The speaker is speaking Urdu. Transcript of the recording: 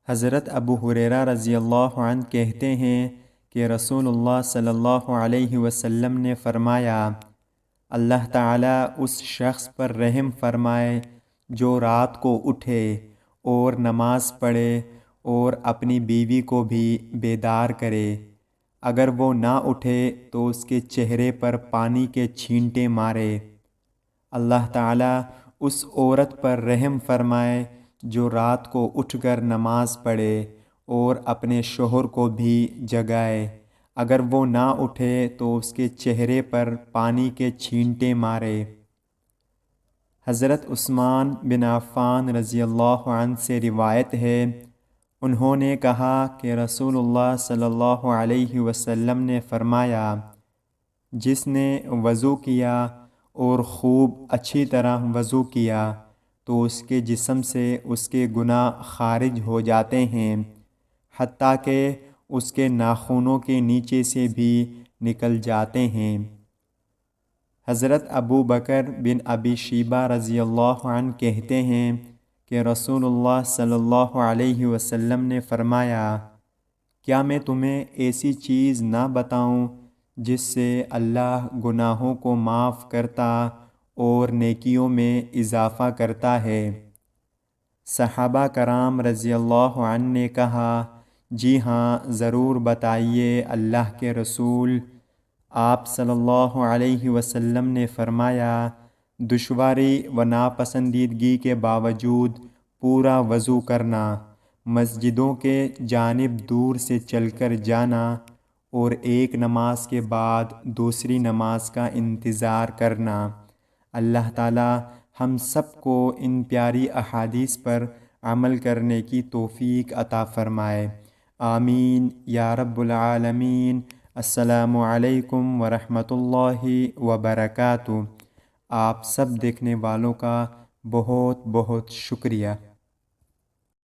حضرت ابو ہریرہ رضی اللہ عنہ کہتے ہیں کہ رسول اللہ صلی اللہ علیہ وسلم نے فرمایا، اللہ تعالیٰ اس شخص پر رحم فرمائے جو رات کو اٹھے اور نماز پڑھے اور اپنی بیوی کو بھی بیدار کرے۔ اگر وہ نہ اٹھے تو اس کے چہرے پر پانی کے چھینٹے مارے۔ اللہ تعالیٰ اس عورت پر رحم فرمائے جو رات کو اٹھ کر نماز پڑھے اور اپنے شوہر کو بھی جگائے۔ اگر وہ نہ اٹھے تو اس کے چہرے پر پانی کے چھینٹے مارے۔ حضرت عثمان بن عفان رضی اللہ عنہ سے روایت ہے، انہوں نے کہا کہ رسول اللہ صلی اللہ علیہ وسلم نے فرمایا، جس نے وضو کیا اور خوب اچھی طرح وضو کیا تو اس کے جسم سے اس کے گناہ خارج ہو جاتے ہیں، حتیٰ کہ اس کے ناخنوں کے نیچے سے بھی نکل جاتے ہیں۔ حضرت ابو بکر بن ابی شیبہ رضی اللہ عنہ کہتے ہیں کہ رسول اللہ صلی اللہ علیہ وسلم نے فرمایا، کیا میں تمہیں ایسی چیز نہ بتاؤں جس سے اللہ گناہوں کو معاف کرتا اور نیکیوں میں اضافہ کرتا ہے؟ صحابہ کرام رضی اللہ عنہ نے کہا، جی ہاں، ضرور بتائیے اللہ کے رسول۔ آپ صلی اللہ علیہ وسلم نے فرمایا، دشواری و ناپسندیدگی کے باوجود پورا وضو کرنا، مسجدوں کے جانب دور سے چل کر جانا اور ایک نماز کے بعد دوسری نماز کا انتظار کرنا۔ اللہ تعالی ہم سب کو ان پیاری احادیث پر عمل کرنے کی توفیق عطا فرمائے، آمین یا رب العالمین۔ السلام علیکم ورحمۃ اللہ وبرکاتہ۔ آپ سب دیکھنے والوں کا بہت بہت شکریہ۔